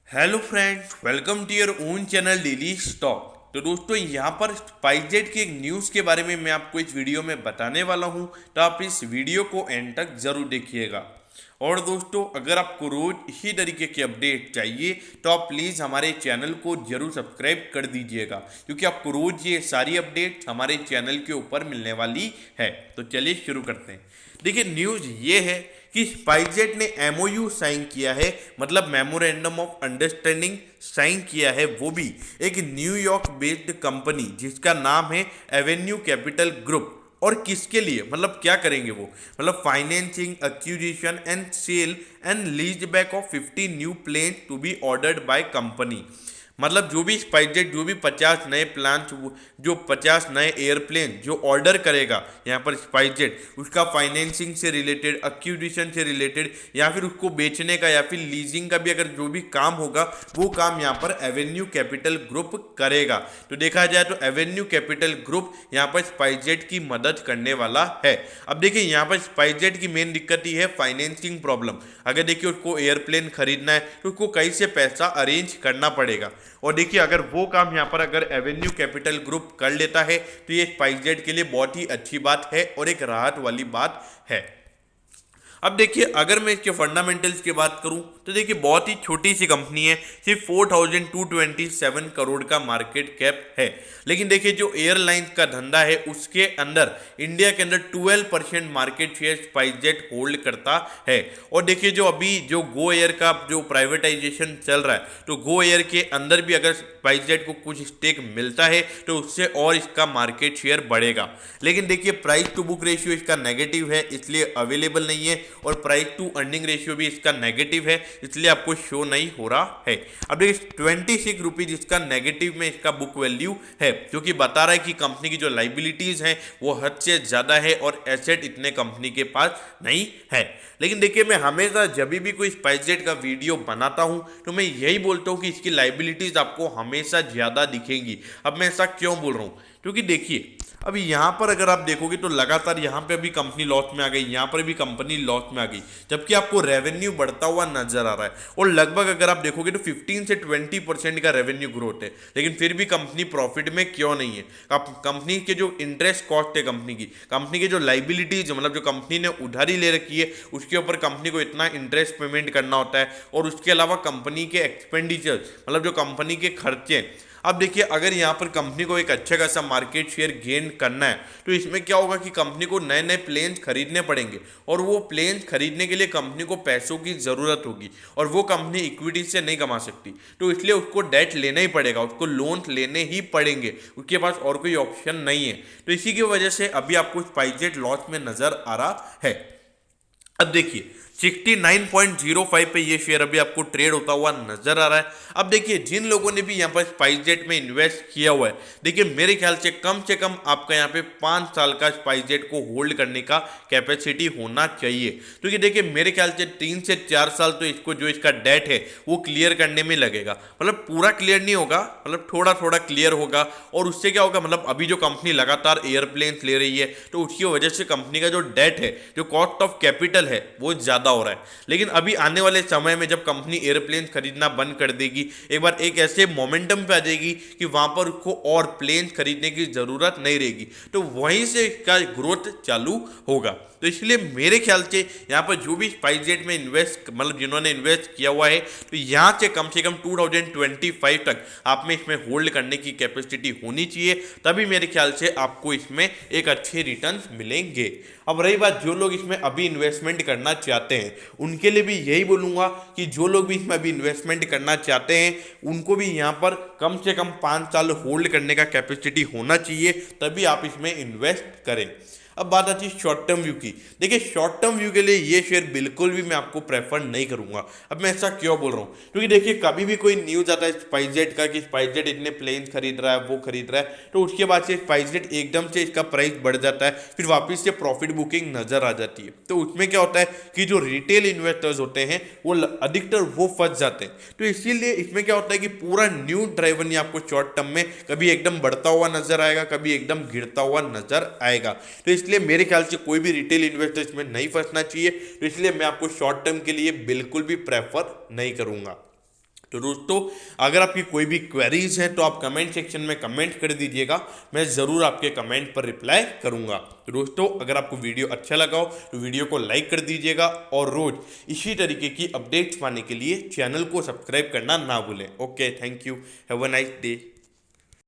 Hello friends, welcome to your own channel daily stock. तो दोस्तों, यहाँ पर स्पाइसजेट की एक न्यूज़ के बारे में मैं आपको इस वीडियो में बताने वाला हूँ, तो आप इस वीडियो को एंड तक जरूर देखिएगा। और दोस्तों, अगर आपको रोज इसी तरीके की अपडेट चाहिए तो आप प्लीज़ हमारे चैनल को जरूर सब्सक्राइब कर दीजिएगा, क्योंकि आपको रोज ये सारी अपडेट हमारे चैनल के ऊपर मिलने वाली है। तो चलिए शुरू करते हैं। देखिए, न्यूज़ ये है कि स्पाइसजेट ने एमओयू साइन किया है, मतलब मेमोरेंडम ऑफ अंडरस्टैंडिंग साइन किया है, वो भी एक न्यूयॉर्क बेस्ड कंपनी जिसका नाम है एवेन्यू कैपिटल ग्रुप। और किसके लिए, मतलब क्या करेंगे वो, मतलब financing, acquisition and sale and lease back of 50 new plane to be ordered by company. मतलब जो भी स्पाइसजेट जो भी 50 नए प्लान, जो 50 नए एयरप्लेन जो ऑर्डर करेगा यहाँ पर स्पाइसजेट, उसका फाइनेंसिंग से रिलेटेड, एक्विजिशन से रिलेटेड, या फिर उसको बेचने का या फिर लीजिंग का भी अगर जो भी काम होगा वो काम यहाँ पर एवेन्यू कैपिटल ग्रुप करेगा। तो देखा जाए तो एवेन्यू कैपिटल ग्रुप यहाँ पर स्पाइसजेट की मदद करने वाला है। अब देखिए, यहाँ पर स्पाइसजेट की मेन दिक्कत ही है फाइनेंसिंग प्रॉब्लम। अगर देखिए उसको एयरप्लेन खरीदना है तो उसको कहीं से पैसा अरेंज करना पड़ेगा। और देखिए, अगर वो काम यहाँ पर अगर एवेन्यू कैपिटल ग्रुप कर लेता है तो ये स्पाइसजेट के लिए बहुत ही अच्छी बात है और एक राहत वाली बात है। अब देखिए, अगर मैं इसके फंडामेंटल्स की बात करूं तो देखिए, बहुत ही छोटी सी कंपनी है, सिर्फ 4227 करोड़ का मार्केट कैप है। लेकिन देखिए, जो एयरलाइंस का धंधा है उसके अंदर इंडिया के अंदर 12% मार्केट शेयर स्पाइसजेट होल्ड करता है। और देखिए, जो अभी जो गो एयर का जो प्राइवेटाइजेशन चल रहा है, तो गो एयर के अंदर भी अगर स्पाइसजेट को कुछ स्टेक मिलता है तो उससे और इसका मार्केट शेयर बढ़ेगा। लेकिन देखिए, प्राइस टू बुक रेशियो इसका नेगेटिव है, इसलिए अवेलेबल नहीं है, और प्राइस टू अर्निंग रेशियो भी इसका नेगेटिव है, इसलिए आपको शो नहीं हो रहा है। अब देखिए, 26 रुपीज इसका नेगेटिव में इसका बुक वैल्यू है, जो कि बता रहा है कि कंपनी की जो लाइबिलिटीज हैं वो हद से ज्यादा है और एसेट इतने कंपनी के पास नहीं है। लेकिन देखिए, मैं हमेशा जब भी कोई स्पाइसजेट का वीडियो बनाता हूं तो मैं यही बोलता हूं कि इसकी लाइबिलिटीज आपको हमेशा ज्यादा दिखेंगी। अब मैं ऐसा क्यों बोल रहा हूं, क्योंकि देखिए, अभी यहाँ पर अगर आप देखोगे तो लगातार यहाँ पे अभी कंपनी लॉस में आ गई, यहाँ पर भी कंपनी लॉस में आ गई, जबकि आपको रेवेन्यू बढ़ता हुआ नजर आ रहा है। और लगभग अगर आप देखोगे तो 15 से 20% का रेवेन्यू ग्रोथ है, लेकिन फिर भी कंपनी प्रॉफिट में क्यों नहीं है। कंपनी के जो इंटरेस्ट कॉस्ट है, कंपनी की जो लाइबिलिटीज, मतलब जो कंपनी ने उधारी ले रखी है उसके ऊपर कंपनी को इतना इंटरेस्ट पेमेंट करना होता है, और उसके अलावा कंपनी के एक्सपेंडिचर, मतलब जो कंपनी के खर्चे। अब देखिए, अगर यहाँ पर कंपनी को एक अच्छा खासा मार्केट शेयर गेन करना है तो इसमें क्या होगा कि कंपनी को नए नए प्लेन्स खरीदने पड़ेंगे, और वो प्लेन्स खरीदने के लिए कंपनी को पैसों की ज़रूरत होगी, और वो कंपनी इक्विटी से नहीं कमा सकती, तो इसलिए उसको डेट लेना ही पड़ेगा, उसको लोन लेने ही पड़ेंगे, उसके पास और कोई ऑप्शन नहीं है। तो इसी की वजह से अभी आपको स्पाइसजेट लॉस में नजर आ रहा है। अब देखिए, 69.05 पे ये शेयर अभी आपको ट्रेड होता हुआ नजर आ रहा है। अब देखिए, जिन लोगों ने भी यहाँ पर स्पाइसजेट में इन्वेस्ट किया हुआ है, देखिए मेरे ख्याल से कम आपका यहाँ पे 5 साल का स्पाइसजेट को होल्ड करने का कैपेसिटी होना चाहिए, क्योंकि देखिए मेरे ख्याल से 3 से 4 साल तो इसको जो इसका डेट है वो क्लियर करने में लगेगा। मतलब पूरा क्लियर नहीं होगा, मतलब थोड़ा थोड़ा क्लियर होगा। और उससे क्या होगा, मतलब अभी जो कंपनी लगातार एयरप्लेन्स ले रही है तो उसकी वजह से कंपनी का जो डेट है, जो कॉस्ट ऑफ कैपिटल है, वो ज्यादा हो रहा है। लेकिन अभी आने वाले समय में जब कंपनी एयरप्लेन खरीदना बंद कर देगी, एक बार एक ऐसे मोमेंटम पे आ जाएगी कि वहां पर उसको और प्लेन खरीदने की जरूरत नहीं रहेगी, तो वहीं से इसका ग्रोथ चालू होगा। तो इसलिए मेरे ख्याल से यहाँ पर जो भी स्पाइसजेट में इन्वेस्ट, मतलब जिन्होंने इन्वेस्ट किया हुआ है, तो यहाँ से कम 2025 तक आप में इसमें होल्ड करने की कैपेसिटी होनी चाहिए, तभी मेरे ख्याल से आपको इसमें एक अच्छे रिटर्न्स मिलेंगे। अब रही बात जो लोग इसमें अभी इन्वेस्टमेंट करना चाहते हैं, उनके लिए भी यही बोलूँगा कि जो लोग भी इसमें अभी इन्वेस्टमेंट करना चाहते हैं उनको भी यहाँ पर कम से कम 5 साल होल्ड करने का कैपेसिटी होना चाहिए, तभी आप इसमें इन्वेस्ट करें। अब बात आती है शॉर्ट टर्म व्यू की। देखिए, शॉर्ट टर्म व्यू के लिए ये शेयर बिल्कुल भी मैं आपको प्रेफर नहीं करूंगा। अब मैं ऐसा क्यों बोल रहा हूँ, क्योंकि देखिए कभी भी कोई न्यूज आता है स्पाइसजेट का कि स्पाइसजेट इतने प्लेन खरीद रहा है, वो खरीद रहा है, तो उसके बाद से स्पाइसजेट एकदम से इसका प्राइस बढ़ जाता है, फिर वापस से प्रॉफिट बुकिंग नजर आ जाती है। तो उसमें क्या होता है कि जो रिटेल इन्वेस्टर्स होते हैं वो अधिकतर वो फंस जाते हैं। तो इसीलिए इसमें क्या होता है कि पूरा न्यू ड्राइवन ही आपको शॉर्ट टर्म में कभी एकदम बढ़ता हुआ नजर आएगा, कभी एकदम गिरता हुआ नजर आएगा। तो इसलिए मेरे ख्याल से कोई भी रिटेल इन्वेस्टर इसमें नहीं फंसना चाहिए, तो इसलिए मैं आपको शॉर्ट टर्म के लिए बिल्कुल भी प्रेफर नहीं करूंगा। तो दोस्तों अगर आपकी कोई भी क्वेरीज हैं तो आप कमेंट सेक्शन में कमेंट कर दीजिएगा, मैं ज़रूर आपके कमेंट पर रिप्लाई करूंगा। तो दोस्तों अगर आपको वीडियो अच्छा लगा हो तो वीडियो को लाइक कर दीजिएगा और रोज़ इसी तरीके की अपडेट्स पाने के लिए चैनल को सब्सक्राइब करना ना भूलें। Okay, thank you, have a nice day.